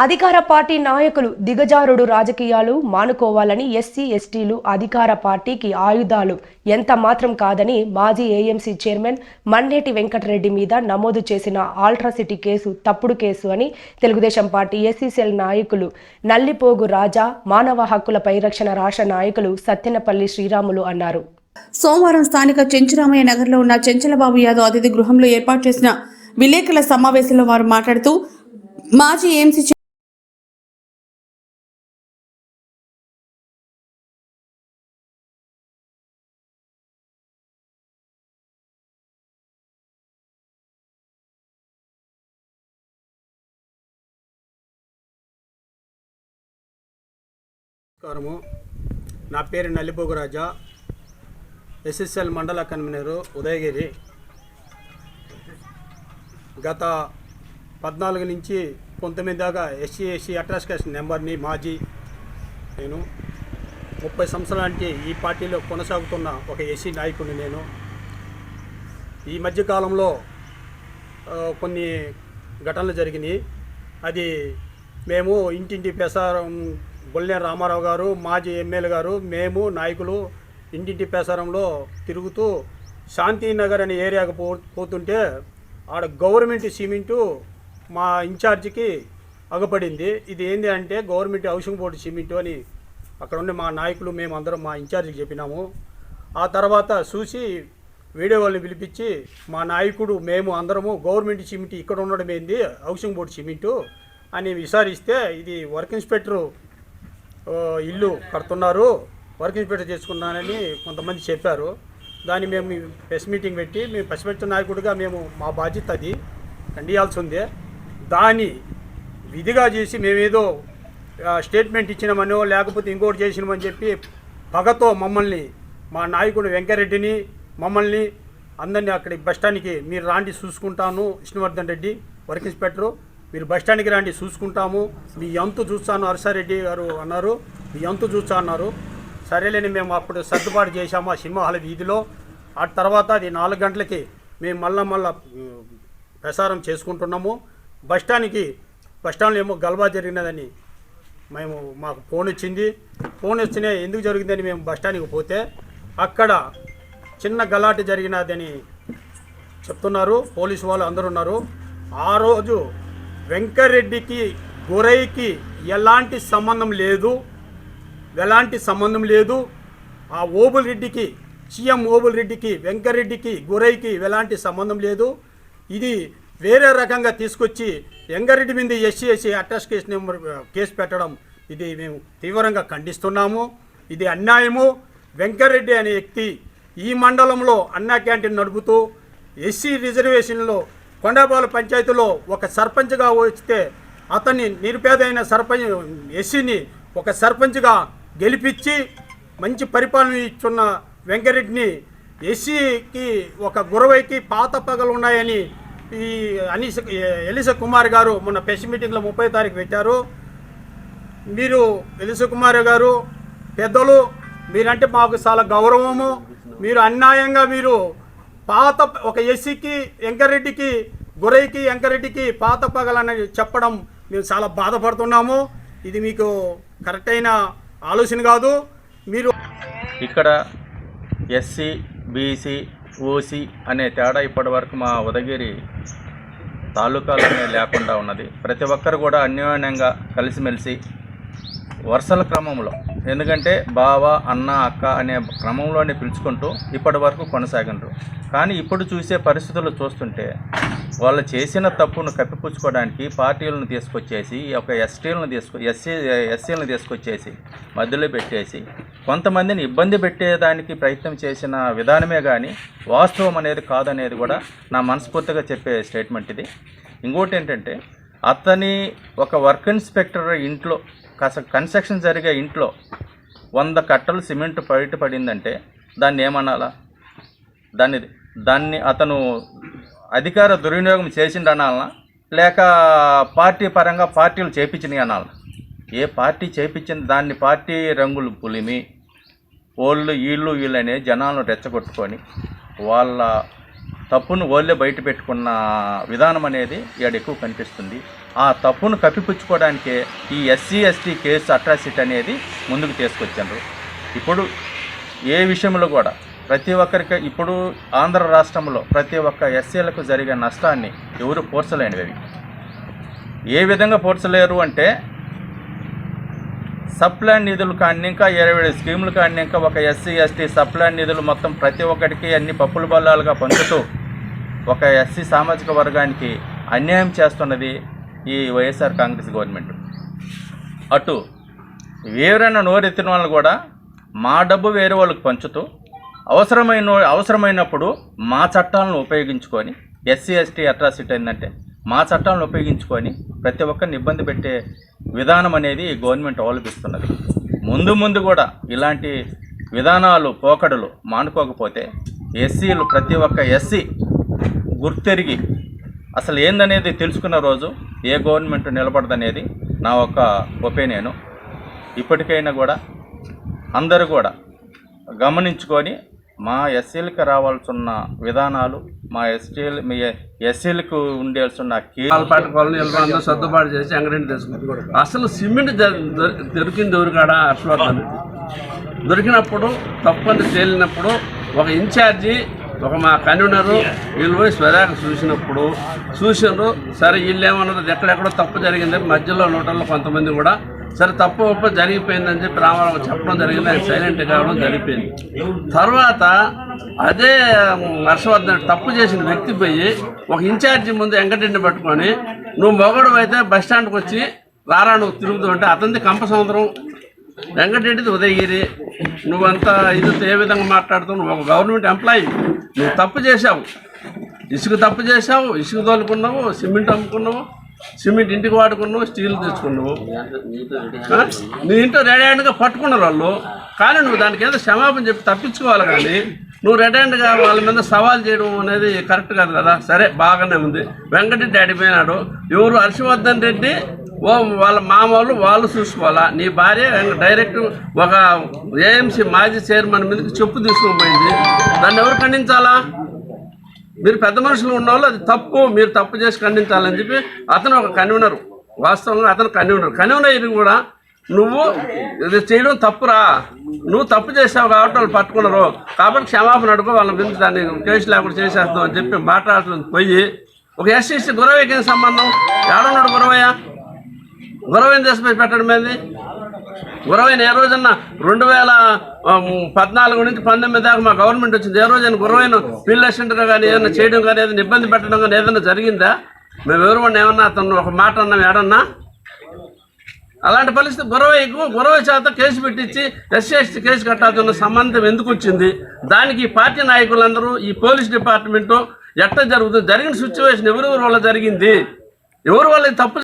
అధికార పార్టీ నాయకులు దిగజారుడు రాజకీయాలు మానుకోవాలని ఎస్సీ ఎస్టీలు అధికార పార్టీకి ఆయుధాలు ఎంత మాత్రం కాదని మాజీ ఏఎంసీ చైర్మన్ మన్నేటి వెంకటరెడ్డి మీద నమోదు చేసిన ఆల్ట్రాసిటీ కేసు తప్పుడు కేసు అని తెలుగుదేశం పార్టీ ఎస్సీ సెల్ నాయకులు నల్లిపోగు రాజా, మానవ హక్కుల పరిరక్షణ రాష్ట్ర నాయకులు సత్తెనపల్లి శ్రీరాములు అన్నారు. సోమవారం స్థానిక చెంచురామయ్య నగర్లో ఉన్న చెంచలబాబు యాదవ్ అతిథి గృహంలో ఏర్పాటు చేసిన విలేకరుల సమావేశంలో వారు మాట్లాడుతూ మాజీ ఏఎంసీ నా పేరు నల్లిపోగు రాజా, ఎస్ఎస్ఎల్ మండల కన్వీనరు ఉదయగిరి. గత 14 నుంచి 19 దాకా ఎస్సీ అట్రాసిటీ నెంబర్ని మాజీ. నేను 30 సంవత్సరాల నుంచి ఈ పార్టీలో కొనసాగుతున్న ఒక ఎస్సీ నాయకుడిని. నేను ఈ మధ్యకాలంలో కొన్ని ఘటనలు జరిగినాయి. అది మేము ఇంటింటి ప్రసారం బొల్లేరు రామారావు గారు, మాజీ ఎమ్మెల్యే గారు, మేము నాయకులు ఇంటింటి ప్రసారంలో తిరుగుతూ శాంతినగర్ అనే ఏరియాకు పోతుంటే ఆడ గవర్నమెంట్ సిమెంటు మా ఇన్ఛార్జికి అగపడింది. ఇది ఏంటి అంటే గవర్నమెంట్ హౌసింగ్ బోర్డు సిమెంటు అని అక్కడ ఉండే మా నాయకులు మేము అందరం మా ఇన్ఛార్జికి చెప్పినాము. ఆ తర్వాత చూసి వీడియో వాళ్ళని పిలిపించి మా నాయకుడు మేము అందరము గవర్నమెంట్ సిమెంట్ ఇక్కడ ఉండడం ఏంది, హౌసింగ్ బోర్డు సిమెంటు అని విచారిస్తే ఇది వర్క్ ఇన్స్పెక్టరు ఇల్లు కడుతున్నారు, వర్క్ ఇన్స్పెక్టర్ చేసుకున్నానని కొంతమంది చెప్పారు. దాన్ని మేము ప్రెస్ మీటింగ్ పెట్టి మేము పసిపెట్టిన నాయకుడిగా మేము మా బాధ్యత అది ఖండియాల్సి ఉంది. దాన్ని విధిగా చేసి మేమేదో స్టేట్మెంట్ ఇచ్చినామనో లేకపోతే ఇంకోటి చేసినామని చెప్పి పగతో మమ్మల్ని, మా నాయకుడు వెంకరెడ్డిని, మమ్మల్ని అందరినీ అక్కడికి బస్టాండ్కి మీరు రాండి చూసుకుంటాను, విష్ణువర్ధన్ రెడ్డి వర్క్ ఇన్స్పెక్టరు, మీరు బస్టాండ్కి రండి చూసుకుంటాము, మీ ఎంతు చూస్తాను హర్షారెడ్డి గారు అన్నారు. మీ ఎంతు చూస్తా అన్నారు. సరేలేని మేము అప్పుడు సర్దుబాటు చేశాము ఆ సింహాల వీధిలో. ఆ తర్వాత అది 4 గంటలకి మేము మళ్ళా ప్రసారం చేసుకుంటున్నాము. బస్టాండ్లో ఏమో గల్బా జరిగినదని మాకు ఫోన్ వచ్చింది. ఫోన్ వచ్చినా ఎందుకు జరిగిందని మేము బస్టాండ్కి పోతే అక్కడ చిన్న గలాట జరిగినదని చెప్తున్నారు. పోలీసు వాళ్ళు అందరూ ఉన్నారు. ఆ రోజు వెంకరెడ్డికి గురైకి ఎలాంటి సంబంధం లేదు. ఆ ఓబుల్ రెడ్డికి, సీఎం ఓబుల్ రెడ్డికి, వెంకరెడ్డికి, గురైకి ఎలాంటి సంబంధం లేదు. ఇది వేరే రకంగా తీసుకొచ్చి వెంకరెడ్డి మీద ఎస్సీ అట్రాసిటీ కేసు పెట్టడం ఇది మేము తీవ్రంగా ఖండిస్తున్నాము. ఇది అన్యాయము. వెంకరెడ్డి అనే వ్యక్తి ఈ మండలంలో అన్నా క్యాంటీన్ నడుపుతూ ఎస్సీ రిజర్వేషన్లో కొండాపాల పంచాయతీలో ఒక సర్పంచ్గా వస్తే అతన్ని నిరుపేదైన ఎస్సీని ఒక సర్పంచ్గా గెలిపించి మంచి పరిపాలన ఇచ్చున్న వెంకరెడ్డిని ఎస్సీకి ఒక గురవైకి పాత పగలు ఉన్నాయని ఈ ఎలిస కుమార్ గారు మొన్న ప్రెస్ మీటింగ్లో 30వ తారీఖు పెట్టారు. మీరు ఎలిస కుమార్ గారు పెద్దలు, మీరంటే మాకు చాలా గౌరవము. మీరు అన్యాయంగా మీరు పాత ఒక ఎస్సీకి వెంకరెడ్డికి, గురైకి వెంకరెడ్డికి పాత పగలని చెప్పడం మేము చాలా బాధపడుతున్నాము. ఇది మీకు కరెక్ట్ అయిన ఆలోచన కాదు. మీరు ఇక్కడ ఎస్సీ, బీసీ, ఓసీ అనే తేడా ఇప్పటి వరకు మా ఉదయగిరి తాలూకాలోనే లేకుండా ఉన్నది. ప్రతి ఒక్కరు కూడా అన్యోన్యంగా కలిసిమెలిసి వరుసల క్రమంలో, ఎందుకంటే బావ, అన్న, అక్క అనే క్రమంలోనే పిలుచుకుంటూ ఇప్పటి వరకు కొనసాగినారు. కానీ ఇప్పుడు చూసే పరిస్థితులు చూస్తుంటే వాళ్ళు చేసిన తప్పును కప్పిపుచ్చుకోవడానికి పార్టీలను తీసుకొచ్చేసి ఒక ఎస్సీలను తీసుకొచ్చేసి మధ్యలో పెట్టేసి కొంతమందిని ఇబ్బంది పెట్టేదానికి ప్రయత్నం చేసిన విధానమే కానీ వాస్తవం అనేది కాదనేది కూడా నా మనస్ఫూర్తిగా చెప్పే స్టేట్మెంట్ ఇది. ఇంకోటి ఏంటంటే అతని ఒక వర్క్ ఇన్స్పెక్టర్ ఇంట్లో కన్స్ట్రక్షన్ జరిగే ఇంట్లో 100 కట్టలు సిమెంట్ బయటపడిందంటే దాన్ని ఏమనాలా? దాన్ని అతను అధికార దుర్వినియోగం చేసిండనాలనా, లేక పార్టీ పరంగా పార్టీలు చేయించినవి అనాలనా? ఏ పార్టీ చేయించింది దాన్ని పార్టీ రంగులు పులిమి వీళ్ళనే జనాలను రెచ్చగొట్టుకొని వాళ్ళ తప్పును వాళ్ళే బయట పెట్టుకున్న విధానం అనేది ఇక్కడ ఎక్కువ కనిపిస్తుంది. ఆ తప్పును కప్పిపుచ్చుకోవడానికే ఈ ఎస్సీ ఎస్టీ కేసు అట్రాసిటీ అనేది ముందుకు తీసుకొచ్చారు. ఇప్పుడు ఏ విషయంలో కూడా ప్రతి ఒక్కరికి ఇప్పుడు ఆంధ్ర రాష్ట్రంలో ప్రతి ఒక్క ఎస్సీలకు జరిగే నష్టాన్ని ఎవరు పూడ్చలేనివి. ఏ విధంగా పూడ్చలేరు అంటే సప్లాన్ నిధులు కానీ ఇంకా 27 స్కీములు కానీ ఇంకా ఒక ఎస్సీ ఎస్టీ సప్లాన్ నిధులు మొత్తం ప్రతి ఒక్కరికి అన్ని పప్పుల బల్లాలుగా పంచుతూ ఒక ఎస్సీ సామాజిక వర్గానికి అన్యాయం చేస్తున్నది ఈ వైఎస్ఆర్ కాంగ్రెస్ గవర్నమెంట్. అటు ఎవరైనా నోరెత్తిన వాళ్ళు కూడా మా డబ్బు వేరే వాళ్ళకి పంచుతూ అవసరమైనప్పుడు మా చట్టాలను ఉపయోగించుకొని ఎస్సీ ఎస్టీ అట్రాసిటీ ఏంటంటే మా చట్టాలను ఉపయోగించుకొని ప్రతి ఒక్కరిని ఇబ్బంది పెట్టే విధానం అనేది ఈ గవర్నమెంట్ అవలంబిస్తున్నది. ముందు కూడా ఇలాంటి విధానాలు పోకడలు మానుకోకపోతే ఎస్సీలు ప్రతి ఒక్క ఎస్సీ గుర్తెరిగి అసలు ఏందనేది తెలుసుకున్న రోజు ఏ గవర్నమెంట్ నిలబడదనేది నా ఒక ఒపీనియను. ఇప్పటికైనా కూడా అందరూ కూడా గమనించుకొని మా ఎస్సీలకు రావాల్సిన విధానాలు మా ఎస్సీలకు ఉండాల్సిన పాలపాటి కాలనీ అందరూ సర్దుబాటు చేసి అంగడిని తీసుకుంటారు. అసలు సిమెంట్ దొరికింది ఎవరికాడ హర్షవర్ధన్ దొరికినప్పుడు తప్పని తేలినప్పుడు ఒక ఇన్ఛార్జి ఒక మా కన్వీనరు వీళ్ళు పోయి స్వరాగా చూసినారు. సరే వీళ్ళు ఏమన్నారు ఎక్కడెక్కడో తప్పు జరిగింది మధ్యలో నోటల్లో కొంతమంది కూడా సరే తప్పు ఒప్పు జరిగిపోయిందని చెప్పి రామారావు చెప్పడం జరిగింది. ఆయన సైలెంట్ కావడం జరిగిపోయింది. తర్వాత అదే హర్షవర్ధన్ తప్పు చేసిన వ్యక్తి పోయి ఒక ఇన్ఛార్జి ముందు వెంకటరెడ్డిని పట్టుకొని నువ్వు మొగడు అయితే బస్ స్టాండ్కి వచ్చి రారా నువ్వు తిరుగుతూ ఉంటే అతనిది కంప సముద్రం వెంకటరెడ్డిది ఉదయగిరి. నువ్వంతా ఇదితో ఏ విధంగా మాట్లాడుతావు? నువ్వు ఒక గవర్నమెంట్ ఎంప్లాయీ, నువ్వు తప్పు చేశావు, తప్పు చేశావు, ఇసుక తోలుకున్నావు, సిమెంట్ అమ్ముకున్నావు, సిమెంట్ ఇంటికి వాడుకున్నావు, స్టీల్ తెచ్చుకున్నావు, నీ ఇంట్లో రెడీ హ్యాండ్గా పట్టుకున్నారు వాళ్ళు. కానీ నువ్వు దానికి ఏదో క్షమాపణ చెప్పి తప్పించుకోవాలి. కానీ నువ్వు రెడీ హ్యాండ్గా వాళ్ళ మీద సవాల్ చేయడం అనేది కరెక్ట్ కాదు కదా. సరే బాగానే ఉంది. వెంకటరెడ్డి అడిపోయినాడు. ఎవరు హర్షవర్ధన్ రెడ్డి వాళ్ళ మామూలు వాళ్ళు చూసుకోవాలా. నీ భార్య డైరెక్ట్ ఒక ఏఎంసీ మాజీ చైర్మన్ మీదకి చెప్పు తీసుకొని పోయింది. దాన్ని ఎవరు ఖండించాలా? మీరు పెద్ద మనుషులు ఉన్నవాళ్ళు అది తప్పు, మీరు తప్పు చేసి ఖండించాలని చెప్పి అతను ఒక కన్వీనరు. వాస్తవంగా అతను కన్వీనర్ కూడా నువ్వు ఇది చేయడం తప్పురా, నువ్వు తప్పు చేసావు కాబట్టి వాళ్ళు పట్టుకున్నారు కాబట్టి క్షమాపణ అడుగు, వాళ్ళ మీద దాన్ని కేసు లేకుండా చేసేస్తాం అని చెప్పి మాట్లాడుతుంది. పోయి ఒక ఎస్సీ గురవయ్యకి ఏం సంబంధం? ఏడున్నాడు గురవయ్య? గురవయ్యని తీసుకుపోయి పెట్టడం ఏంది? గురవైన ఏ రోజన్నా 2014 నుంచి 19 దాకా మా గవర్నమెంట్ వచ్చింది. ఏ రోజైనా గురవైన ఫీల్డ్ అసిస్టెంట్గా కానీ ఏదైనా చేయడం కానీ ఏదైనా ఇబ్బంది పెట్టడం కానీ ఏదైనా జరిగిందా? మేము ఎవరు ఏమన్నా అతను ఒక మాట అన్నాం ఏడన్నా? అలాంటి పరిస్థితి గురవయ్య చేత కేసు పెట్టించి ఎస్సీ ఎస్టీ కేసు కట్టాల్సిన సంబంధం ఎందుకు వచ్చింది? దానికి ఈ పార్టీ నాయకులందరూ ఈ పోలీస్ డిపార్ట్మెంటు ఎట్లా జరుగుతుంది? జరిగిన సిచ్యువేషన్ ఎవరి వల్ల జరిగింది? ఎవరి వల్ల తప్పు